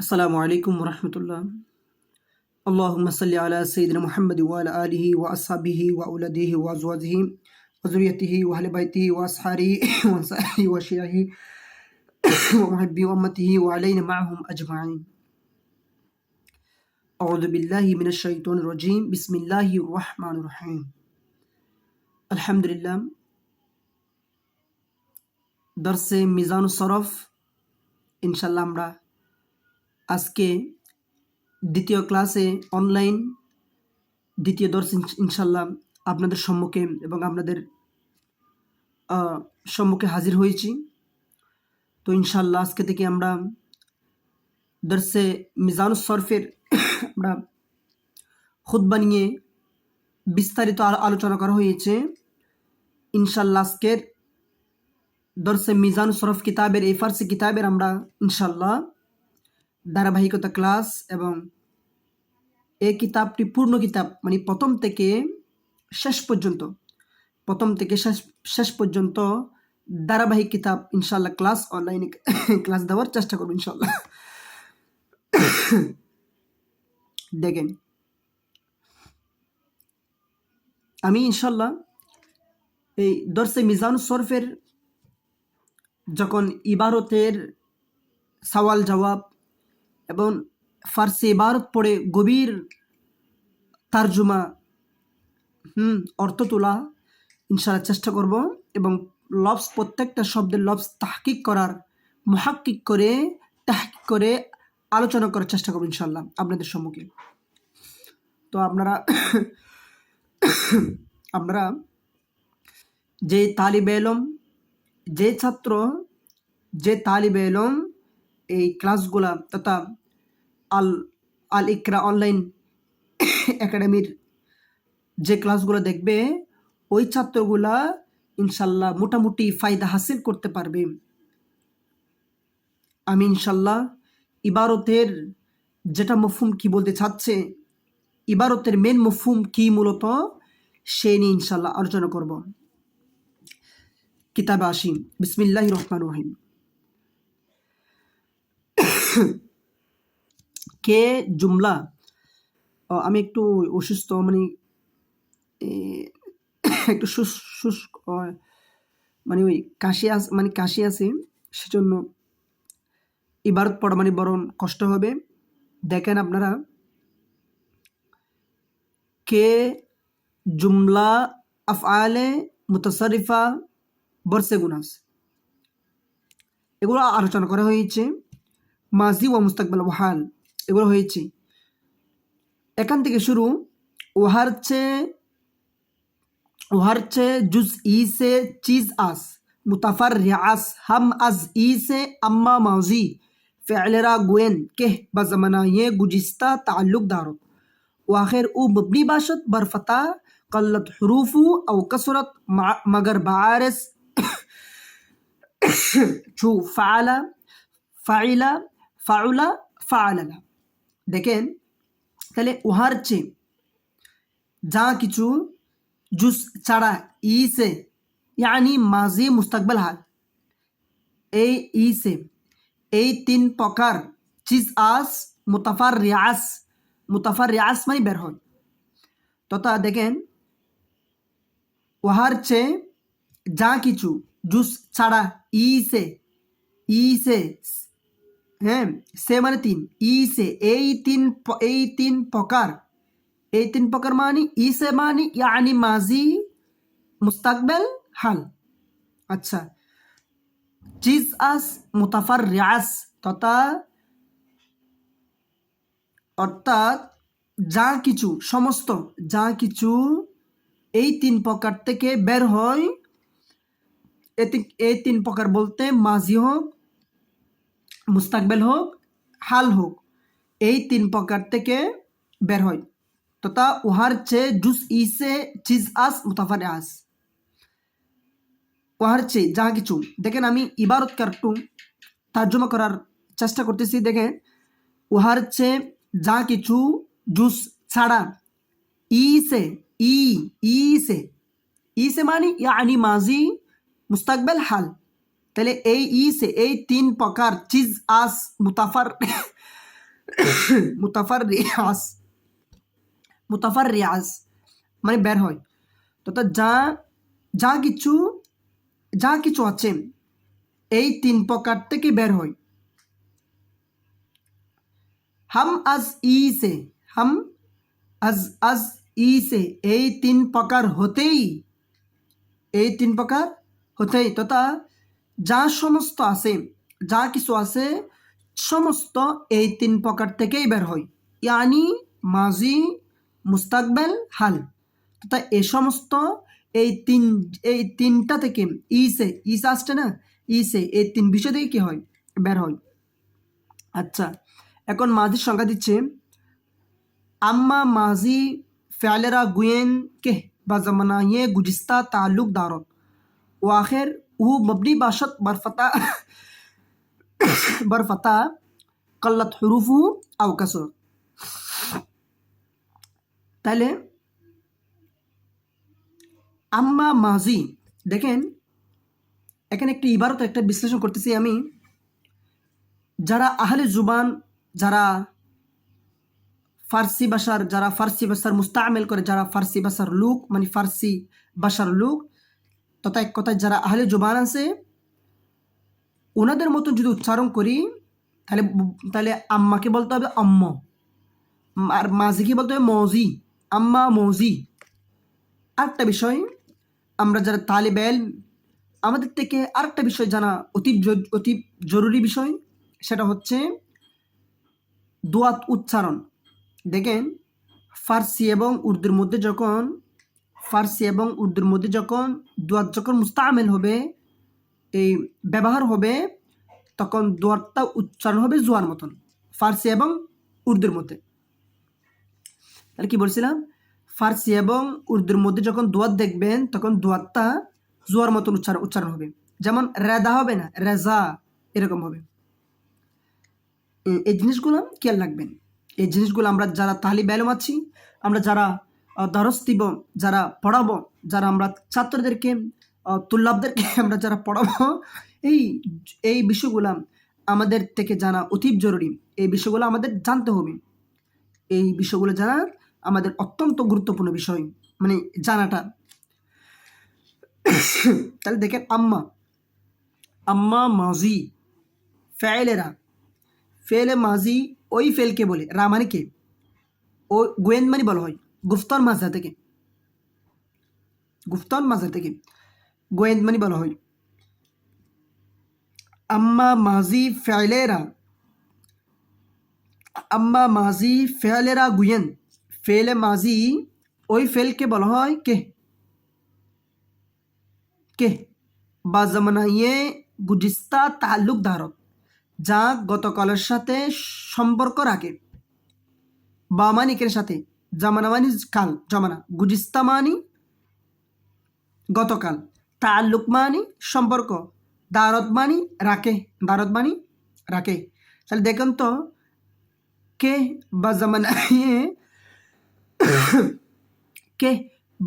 আসসালামু আলাইকুম রহমতুল্লাহ। আল্লাহুম্মা সাল্লি আলা সাইয়্যিদিনা মুহাম্মাদ ওয়া আলা আলিহি ওয়া আসহাবিহি ওয়া আওলাদিহি ওয়া আজওয়াজিহি ওয়া যুররিয়্যাতিহি ওয়া আহলি বাইতিহি ওয়া আসহারিহি ওয়া আনসারিহি ওয়া শিয়াহি ওয়া মুহিব্বি উম্মতিহি ওয়া আলাইনা মা'আহুম আজমাইন। আউযু বিল্লাহি মিনাশ শাইতানির রাজীম। বিসমিল্লাহির রহমানির রহিম। আলহামদুলিল্লাহ। দরসে মিজানুস সরফ ইনশাআল্লাহ আমরা আজকে দ্বিতীয় ক্লাসে অনলাইন দ্বিতীয় দর্শ ইনশাল্লাহ আপনাদের সম্মুখে এবং আপনাদের সম্মুখে হাজির হয়েছি। তো ইনশাল্লাহ আজকে থেকে আমরা দর্শে মিজানুস সরফের আমরা খুতবা নিয়ে বিস্তারিত আলোচনা করা হয়েছে। ইনশাল্লাহ আজকের দর্শে মিজানুস সরফ কিতাবের এই ফার্সি কিতাবের আমরা ইনশাল্লাহ ধারাবাহিকতা ক্লাস এবং এই কিতাবটি পূর্ণ কিতাব মানে প্রথম থেকে শেষ পর্যন্ত ধারাবাহিক কিতাব ইনশাল্লাহ ক্লাস অনলাইনে ক্লাস দেওয়ার চেষ্টা করবো ইনশাল্লাহ। দেখেন, আমি ইনশাল্লাহ এই দর্সে মিজানুস সরফের যখন ইবারতের সওয়াল জবাব এবং ফার্সি ইবারত পড়ে গভীর তারজুমা অর্থ তোলা ইনশাল্লাহ চেষ্টা করব এবং লফজ প্রত্যেকটা শব্দের লফজ তাহকিক করার মুহাক্কিক করে তাহকিক করে আলোচনা করার চেষ্টা করব ইনশাল্লাহ আপনাদের সম্মুখে। তো আপনারা যে তালিবে ইলম যে ছাত্র যে তালিবে ইলম এই ক্লাসগুলা তথা আল ইকরা অনলাইন একাডেমির যে ক্লাসগুলো দেখবে ওই ছাত্রগুলা ইনশাল্লাহ মোটামুটি ফায়দা হাসিল করতে পারবে। আমি ইনশাল্লাহ ইবারতের যেটা মফহুম কি বলতে চাচ্ছে, ইবারতের মেন মফহুম কি মূলত সে নিয়ে ইনশাল্লাহ আলোচনা করব। কিতাবে আসি। বিসমিল্লাহির রহমানির রহিম। কে জুমলা, আমি একটু অসুস্থ, মানে একটু শুষ্ক মানে ওই কাশি আছে, সেজন্য ইবারত পড়া মানে বরং কষ্ট হবে। দেখেন আপনারা, কে জুমলা আফআলে মুতাসারিফা বরসে গুনাস এগুলো আলোচনা করা হয়েছে। মাজি ও মুস্তাকবাল ও হাল এগুলো হয়েছে। এখান থেকে শুরু। ওহার চে জুজ ই সে চিজ আস মুতাফার রিয়াস হাম আজ ই সে আম্মা মাজি फ़िअलरा गुएन केह बज़मनाये गुजिस्ता ताल्लुक दारो वाखिर उ मबनी बाशत बरफता कल्लत हरूफु औ कसरत मगर बारिस चू फ़ाला फ़ाइला फ़ाउला फ़ाअला। দেখেন তাহলে উহার চেয়ে যা কিছু জুস ছাড়া ইসে यानी মাজি মুস্তাকবাল হাল এই ইসে এই তিন প্রকার চিজ আস মুতাফার রিয়াস মানে বের হয়। তথা দেখেন, উহার চেয়ে যা কিছু জুস ছাড়া ইসে হ্যাঁ সে মানে তিন ইসে এই তিন প্রকার মানে ইসে মানে ইয়ানি মাজি মুস্তাকবাল হাল। আচ্ছা, চিজ আস মুতাফার রিয়াস তথা অর্থাৎ যা কিছু সমস্ত যা কিছু এই তিন প্রকার থেকে বের হয়। এই তিন প্রকার বলতে মাজি হোক, মুস্তাকবেল হোক, হাল হোক, এই তিন প্রকার থেকে বের হয়। তথা উহার চেয়ে জুস ইসে চিজ আস মুতাফার আস উহার চেয়ে যা কিছু। দেখেন, আমি ইবারত একটু তর্জমা করার চেষ্টা করতেছি। দেখেন, উহার চেয়ে যা কিছু জুস ছাড়া ইসে মানে ইয়ানি মাজি মুস্তাকবাল হাল। তাহলে এই ইসে এই তিন প্রকার চিজ আস মুতাফার মুতাফাররিয়াস, মুতাফাররিয়াস মানে বের হয়। তথা যা যা কিছু যা কিছু আছে এই তিন প্রকার থেকে বের হয়। হাম আজ ই সে, হাম আজ আজ ই সে এই তিন প্রকার হতেই, এই তিন প্রকার হতেই তথা যা সমস্ত আছে, যা কিছু আছে সমস্ত এই তিন প্রকার থেকেই বের হয়। ইয়ানি মাজি, মুস্তাকবেল, হাল তথা এই সমস্ত এই তিনটা থেকে ইসে আসছে না, ইসে এই তিন বিষয় থেকে কি হয়, বের হয়। আচ্ছা, এখন মাজির সংজ্ঞা দিচ্ছে আম্মা মাজি फ़ियालरा गुयेन के बज़मनाए गुज़िस्ता ताल्लुक़ दारत व आखिर वो मबनी बाशत बरफ़ता कल्लत हुरूफु आव कसर। তাহলে আম্মা মাজি, দেখেন এখানে একটি ইবারত, একটা বিশ্লেষণ করতেছি আমি। যারা আহলে জুবান, যারা ফার্সি ভাষার মুস্তামেল করে, যারা ফার্সি ভাষার লোক মানে ফার্সি ভাষার লোক তথা এক কথায় যারা আহলে জুবান আছে, ওনাদের মতন যদি উচ্চারণ করি তাহলে তাহলে আম্মাকে বলতে হবে আম্ম, আর মাজিকে বলতে হবে মজি, আম্মা মজি। আরেকটা বিষয়, আমরা যারা তালিবে ইলম, আমাদের থেকে আরেকটা বিষয় জানা অতি জরুরি বিষয়, সেটা হচ্ছে দোয়াত উচ্চারণ। দেখেন ফার্সি এবং উর্দুর মধ্যে যখন দোয়াত যখন মুস্তামেল হবে, এই ব্যবহার হবে, তখন দোয়াতটা উচ্চারণ হবে জোয়ার মতন ফার্সি এবং উর্দুর মধ্যে। তাহলে কি বলছিলাম, ফার্সি এবং উর্দুর মধ্যে যখন দোয়াত দেখবেন তখন দোয়াতটা জোয়ার মতন উচ্চারণ হবে। যেমন রেদা হবে না, রেজা, এরকম হবে। এই জিনিসগুলো খেয়াল রাখবেন। এই জিনিসগুলো আমরা যারা তালিবে ইলম আছি, আমরা যারা দরস দিব, যারা পড়াবো, যারা আমরা ছাত্রদেরকে তুল্লাবদেরকে আমরা যারা পড়াবো, এই বিষয়গুলো আমাদের থেকে জানা অতি জরুরি। এই বিষয়গুলো আমাদের জানতে হবে। এই বিষয়গুলো জানা আমাদের অত্যন্ত গুরুত্বপূর্ণ বিষয়, মানে জানাটা। তাহলে দেখেন আম্মা মাজি ফেলেরা, ফেলে মাজি ওই ফেলকে বলে, রামানিকে ও গোয়েন মানে বলা হয় গুফতার মাজহা থেকে, গোয়েন মানে বলা হয়। আম্মা মাজি ফেলেরা গুয়েন, ফেলে মাজি ওই ফেলকে বলা হয় কে বা জামানায়ে গুজিস্তা তাল্লুক ধারক, যা গতকালের সাথে সম্পর্ক রাখে। বা মানিকের সাথে, জামানা মানি কাল, জামানা, গুজিস্তা মানি গতকাল, তাল্লুক মানি সম্পর্ক, দারত মানি রাখে। তাহলে দেখুন তো, কে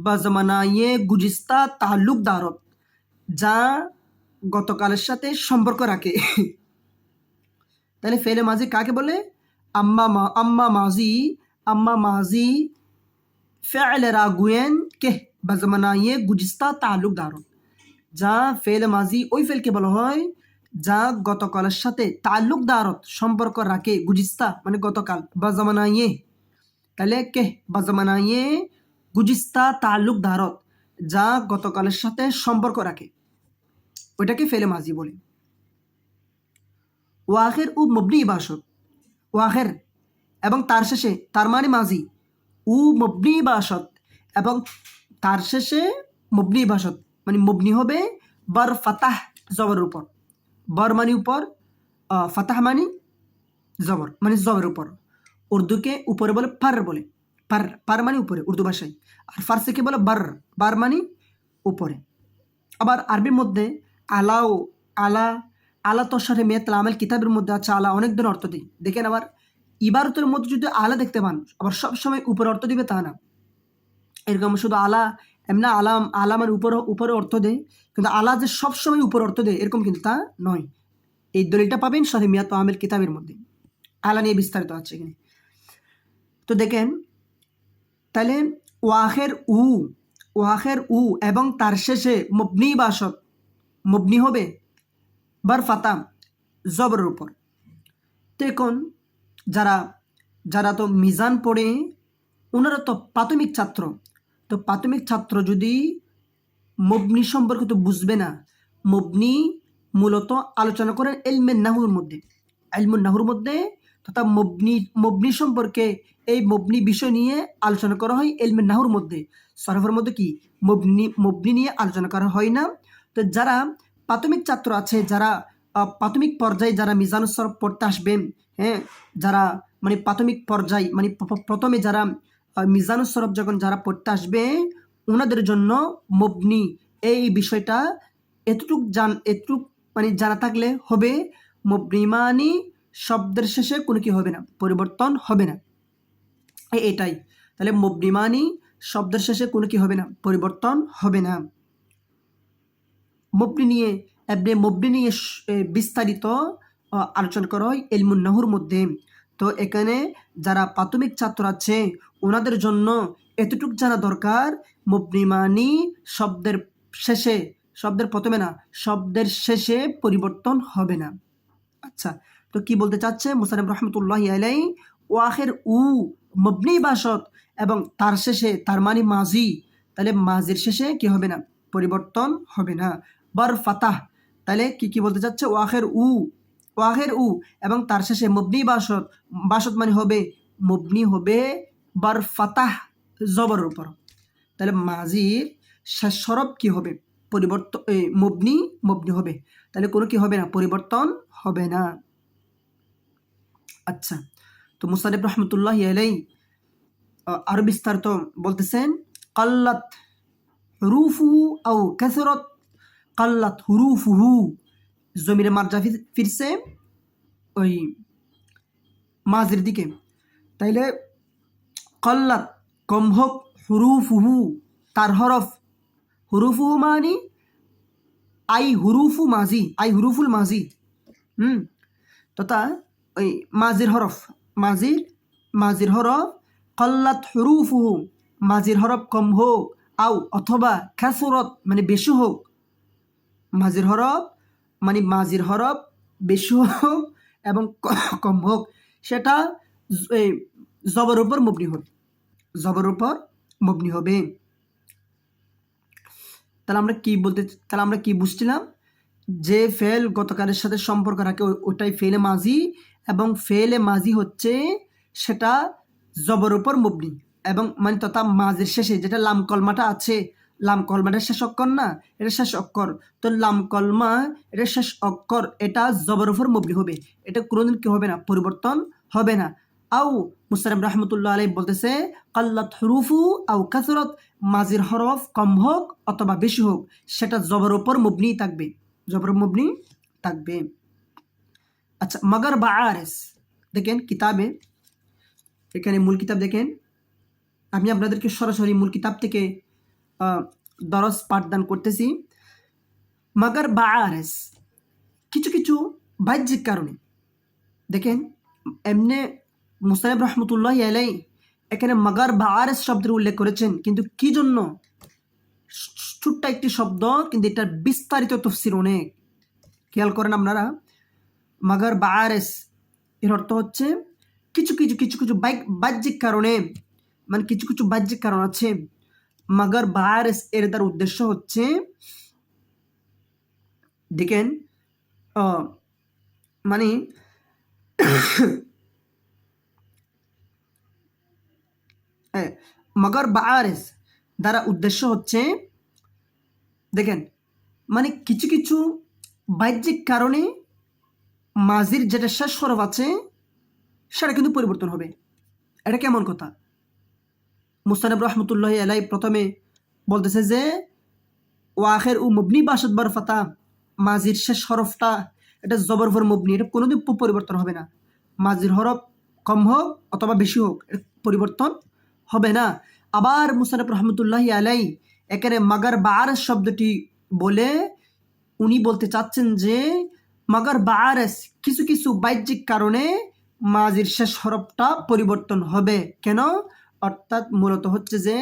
বা জামানায়ে গুজিস্তা তাল্লুক দারত, যা গতকালের সাথে সম্পর্ক রাখে। তাহলে ফেলে মাজি কাকে বলে? আম্মা মাজি ফেলেরা গুয়েন কে বা জামানায়ে গুজিস্তা তাল্লুক দারত, যা ফেলে মাজি ওই ফেলকে বলা হয় যা গতকালের সাথে তাল্লুক দারত সম্পর্ক রাখে, গুজিস্তা মানে গতকাল, বা জামানায়ে, তাহলে কে বা জামানায়ে গুজিস্তা তাল্লুক দারত, যা গতকালের সাথে সম্পর্ক রাখে, ওইটাকে ফেলে মাজি বলে। ওয়াখের ও মবনি ইবাসত, ওয়াখের এবং তার শেষে, তার মানে মাজি, ও মবনি ইবাসত এবং তার শেষে মবনি ইবাসত, মানে মবনি হবে বার ফাতাহ জবরের উপর। বার মানে উপর, ফাতাহ মানে জবর, মানে জবরের উপর। উর্দুকে উপরে বলে পার বলে, পার মানে উপরে উর্দু ভাষায়, আর ফার্সিকে বলে বার মানে উপরে। আবার আরবির মধ্যে আলা তশারে মেতলা আমেল কিতাবের মধ্যে আছে আলা অনেক ধরনের অর্থ দিই। দেখেন আবার ইবারতের মধ্যে যদি আলা দেখতে পান, আবার সবসময় উপরে অর্থ দিবে তা না। এরকম শুধু এমনি আলা মানে উপরে অর্থ দেয়, কিন্তু আলা যে সবসময় উপরে অর্থ দেয় এরকম কিন্তু তা নয়। এই দলিলটা পাবেন শরীহ মিয়াত আমেল কিতাবের মধ্যে। আলা নিয়ে বিস্তারিত আছে এখানে। তো দেখেন তাহলে ওয়াখের উ এবং তার শেষে মবনি বাসত, মবনি হবে বার ফাতা জবরের উপর। তো এখন যারা যারা তো মিজান পড়ে ওনারা তো প্রাথমিক ছাত্র, তো প্রাথমিক ছাত্র যদি মবনি সম্পর্কে তো বুঝবে না। মবনি মূলত আলোচনা করেন ইলমে নাহুর মধ্যে, ইলমুন নাহুর মধ্যে তথা মবনি সম্পর্কে এই মবনি বিষয় নিয়ে আলোচনা করা হয় ইলমে নাহুর মধ্যে। সরফের মধ্যে কি মবনি নিয়ে আলোচনা করা হয় না। তো যারা প্রাথমিক ছাত্র আছে, যারা প্রাথমিক পর্যায়ে যারা মিজানুস সরফ পড়তে আসবেন, হ্যাঁ, যারা মানে প্রাথমিক পর্যায় মানে প্রথমে যারা মিজানুস সরফ যখন যারা পড়তে আসবে ওনাদের জন্য মবনি এই বিষয়টা এতটুক মানে জানা থাকলে হবে। মবনি মানি শব্দের শেষে কোনো কি হবে না, পরিবর্তন হবে না, এটাই। তাহলে মবনি মানি শব্দের শেষে কোনো কি হবে না, পরিবর্তন হবে না। মবনি নিয়ে বিস্তারিত আলোচনা করা হয় ইলমুন নাহুর মধ্যে। তো এখানে যারা প্রাথমিক ছাত্র আছে ওনাদের জন্য এতটুক জানা দরকার, মবনি মানি শব্দের শেষে, শব্দের প্রথমে না, শব্দের শেষে পরিবর্তন হবে না। আচ্ছা, তো কি বলতে চাচ্ছে মুসান্নিফ রহমতুল্লাহি আলাইহি, ওয়াখের উ মবনি বাসত এবং তার শেষে, তার মানে মাজি, তাহলে মাজির শেষে কি হবে না, পরিবর্তন হবে না। বার ফাতাহ, তাহলে কি বলতে চাচ্ছে, ওয়াখের উ এবং তার শেষে মবনি বাসত মানে হবে, মবনি হবে বার ফাতাহ জবরের উপর। তাহলে মাজির শেষ হরফ কি হবে, পরিবর্তন, মবনি হবে, তাহলে কোনো কি হবে না, পরিবর্তন হবে না। আচ্ছা, তো মুসান্নিফ রহমতুল্লাহি আলাইহি আরো বিস্তারিত বলতেছেন, কাল্লাত হুরুফুহু আও কাসরাত, কাল্লাত হুরুফুহু, জমিরে মারজা ফিরছে ওই মাজির দিকে, তাইলে কাল্লাত কম হোক, হুরুফুহু তার হরফ, হুরুফুহু মানে আই হুরুফুল মাজি, তথা ওই মাজির হরফ, মাজির হরফ, কাল্লাত হুরুফুহু মাজির হরফ কম হোক, আও অথবা কাসরাত মানে বেশি হোক, মাজির হরফ বেশি হোক এবং কম হোক, সেটা জবর উপর মবনি হবে। তাহলে আমরা কি বুঝছিলাম, যে ফেল গতকালের সাথে সম্পর্ক রাখে ওটাই ফেলে মাজি, এবং ফেলে মাজি হচ্ছে সেটা জবর উপর মবনি, এবং মানে তথা মাজির শেষে যেটা লাম কলমাটা আছে, লাম কলমাটা শেষ অক্ষর না, এটা শেষ অক্ষর, তো লাম কলমা এটা শেষ অক্ষর, এটা জবর উপর মবনি হবে, এটা কোনোদিন কি হবে না, পরিবর্তন হবে না। আও মুসান্নিফ রাহমাতুল্লাহ আলাইহি বলতেছে, কাল্লাত হুরুফু আও কাসরাত, মাজির হরফ কম হোক অথবা বেশি হোক, সেটা জবর উপর মবনি থাকবে। আচ্ছা, মগর বা আরেস, দেখেন কিতাবে, এখানে মূল কিতাব দেখেন, আমি আপনাদেরকে সরাসরি মূল কিতাব থেকে দরস পাঠদান করতেছি। মগর বা আরেস, কিছু বাহ্যিক কারণে, দেখেন এমনি মুসান্নিফ রহমতুল্লাহি আলাইহি এখানে মগর বা আরেস শব্দের উল্লেখ করেছেন, কিন্তু কি জন্য, ছোট্ট একটি শব্দ কিন্তু এটার বিস্তারিত তাফসীর অনেক, খেয়াল করেন আপনারা। মগর বা আরেস এর অর্থ হচ্ছে কিছু বাহ্যিক কারণে, মানে কিছু বাহ্যিক কারণ আছে। মগর বা আরেস এর দ্বারা উদ্দেশ্য হচ্ছে, দেখেন মানে মগর বা আরেস দ্বারা উদ্দেশ্য হচ্ছে, দেখেন মানে কিছু বাহ্যিক কারণে মাজির যেটা শেষ হরফ আছে সেটা কিন্তু পরিবর্তন হবে। এটা কেমন কথা, মুস্তানিব রহমতুল্লাহি আলাইহি প্রথমে বলতেছে যে ওয়াখের উ মবনি বাসত বার ফাতা, মাজির শেষ হরফটা এটা জবর ফর মবনি, এটা কোনোদিন পরিবর্তন হবে না, মাজির হরফ কম হোক অথবা বেশি হোক, এটা পরিবর্তন হবে না। আবার মুস্তানিব রহমতুল্লাহি আলাইহি এখানে মগর বা আরেস শব্দটি বলে উনি বলতে চাচ্ছেন যে মগর বা আরেস কিছু বাহ্যিক কারণে মাজির শেষ হরফটা পরিবর্তন হবে কেন? অর্থাৎ মূলত হচ্ছে যে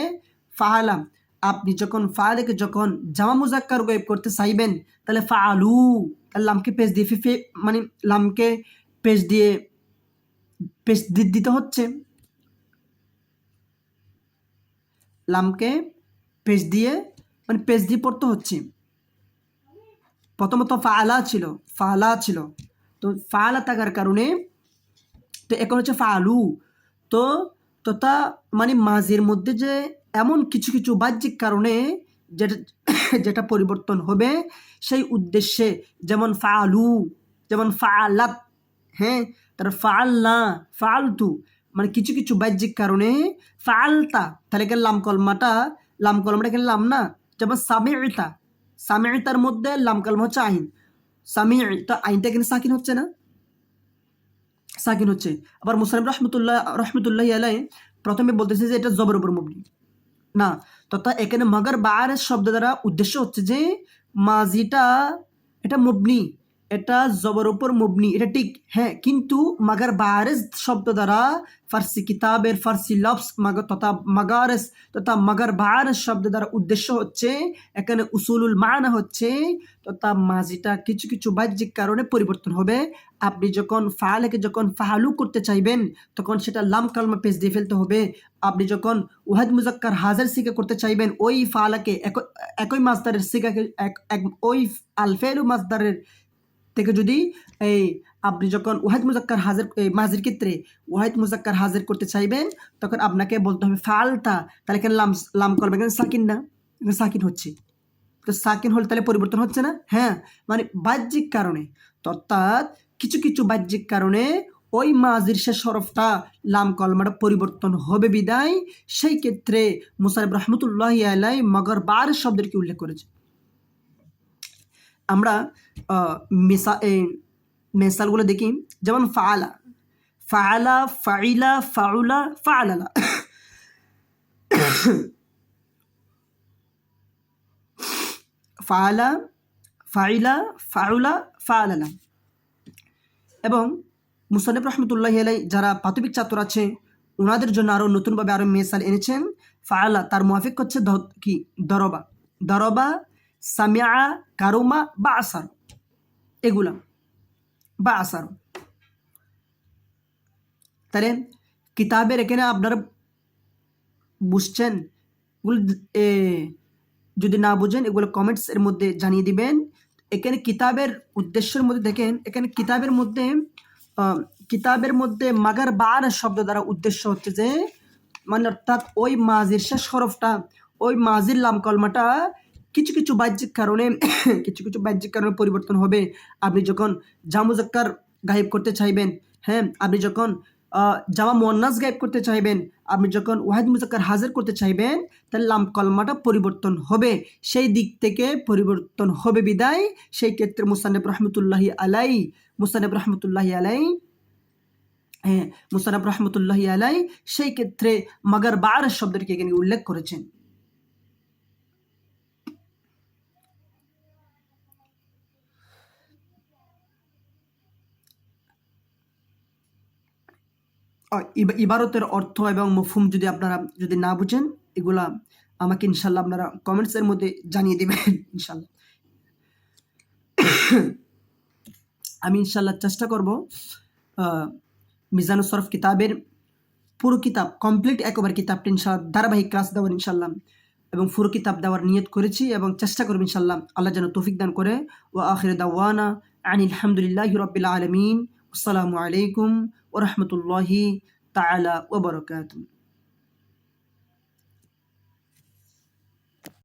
ফাআলা, আপনি যখন ফাআলাকে যখন জামা মুজাক্কার গায়েব করতে চাইবেন তাহলে ফাআলু, তাহলে লামকে পেশ দিয়ে মানে লামকে পেশ দিয়ে দিতে হচ্ছে, লামকে পেশ দিয়ে মানে পেশ দিয়ে পড়তে হচ্ছে। প্রথমত ফাআলা ছিল, তো ফাআলা থাকার কারণে তো এখন হচ্ছে ফাআলু। তো তথা মানে মাঝের মধ্যে যে এমন কিছু কিছু বাহ্যিক কারণে যেটা যেটা পরিবর্তন হবে সেই উদ্দেশ্যে, যেমন ফাআলু, যেমন ফাআলাত, হ্যাঁ, তার ফাআলনা, ফাআলতু, মানে কিছু কিছু বাহ্যিক কারণে ফাআলতা, তাহলে এখানে লাম কলমাটা এখানে লাম না, যেমন সামিউতা, সামিউতার মধ্যে লাম কলমা হচ্ছে আইন, সামিউ, তো আইনটা এখানে সাকিন হচ্ছে না, সাকিন হচ্ছে। আবার মুসান্নিফ রহমতুল্লাহ আলাই প্রথমে বলতেছে যে এটা জবর উপর মবনি না, তথা এখানে মাগার বারের শব্দ দ্বারা উদ্দেশ্য হচ্ছে যে মাজিটা এটা মবনি, এটা জবর উপর মবনি, এটা ঠিক, হ্যাঁ, কিন্তু মাগার বারেজ শব্দ দ্বারা ফার্সি কিতাবের ফার্সি লফস তথা মাগারেস তথা মাগার বারেজ শব্দ দ্বারা উদ্দেশ্য হচ্ছে এখানে উসুলুল মানা হচ্ছে তথা মাজিটা কিছু কিছু বাহ্যিক কারণে পরিবর্তন হবে। আপনি যখন ফাআলাকে যখন ফাআলু করতে চাইবেন তখন সেটা লাম কালমা পেশ দিয়ে ফেলতে হবে। আপনি যখন ওয়াহিদ মুজাক্কার হাজার সিগা করতে চাইবেন ওই ফাআলাকে একই মাসদারের সিগাকে ওই আলফেলু মাসদারের থেকে যদি এই আপনি যখন ওয়াহিদ মুজাক্কার হাজির মাজির ক্ষেত্রে ওয়াহিদ মুজাক্কার হাজির করতে চাইবেন তখন আপনাকে বলতে হবে ফালতা, তাহলে এখানে লাম করবে, এখানে সাকিন না, এখানে সাকিন হচ্ছে, তো সাকিন হলে তাহলে পরিবর্তন হচ্ছে না, হ্যাঁ, মানে বাহ্যিক কারণে, অর্থাৎ কিছু কিছু বাহ্যিক কারণে ওই মাজির শেষ হরফটা লাম কলমাটা পরিবর্তন হবে বিদায় সেই ক্ষেত্রে মুসান্নিফ রহমতুল্লাহি আলাই মগর বার শব্দটি উল্লেখ করেছে। আমরা মেসালগুলো দেখি, যেমন ফাআলা, ফাআলা, ফাইলা, ফাউলা, ফাআলালা, ফাআলা, ফাইলা, ফাউলা, ফাআলালা। এবং মুসান্নিফ রহমতুল্লাহি আলাই যারা প্রাথমিক ছাত্র আছে ওনাদের জন্য আরও নতুনভাবে আরও মেসাল এনেছেন। ফাআলা তার মুয়াফিক হচ্ছে কি দরবা, দরবা, সামিআ, কারুমা বা আসার, এগুলা বা আসার। তাহলে কিতাবের এখানে আপনারা বুঝছেন, যদি না বুঝেন এগুলো কমেন্টস এর মধ্যে জানিয়ে দিবেন। এখানে কিতাবের উদ্দেশ্যের মধ্যে দেখেন, এখানে কিতাবের মধ্যে মাগার বার শব্দ দ্বারা উদ্দেশ্য হচ্ছে যে মানে অর্থাৎ ওই মাজির শেষ হরফটা ওই মাজির লাম কলমাটা কিছু কিছু বাহ্যিক কারণে পরিবর্তন হবে। আপনি যখন জামা মুজাক্কার গায়েব করতে চাইবেন, হ্যাঁ, আপনি যখন জামা মুয়ান্নাস গায়েব করতে চাইবেন, আপনি যখন ওয়াহিদ মুজাক্কার হাজির করতে চাইবেন তাহলে লাম কলমাটা পরিবর্তন হবে, সেই দিক থেকে পরিবর্তন হবে বিদায় সেই ক্ষেত্রে মুসান্নিফ রহমতুল্লাহি আলাই সেই ক্ষেত্রে মাগার বার শব্দটিকে এখানে উল্লেখ করেছেন। ইবারতের অর্থ এবং মফহুম যদি আপনারা না বুঝেন এগুলা আমাকে ইনশাল্লাহ আপনারা কমেন্টসের মধ্যে জানিয়ে দেবেন ইনশাল্লাহ। আমি ইনশাল্লাহ চেষ্টা করব মিজানুস সরফ কিতাবের পুরো কিতাব কমপ্লিট একবার কিতাবটা ইনশাল্লাহ ধারাবাহিক ক্লাস দেওয়ার ইনশাল্লাহ, এবং পুরো কিতাব দেওয়ার নিয়ত করেছি এবং চেষ্টা করব ইনশাল্লাহ। আল্লাহ যেন তৌফিক দান করে। ওয়া আখিরু দাওয়ানা আনিল হামদুলিল্লাহি রাব্বিল আলামিন। আসসালামু আলাইকুম ওয়া রাহমাতুল্লাহি তাআলা ওয়া বারাকাতুহু।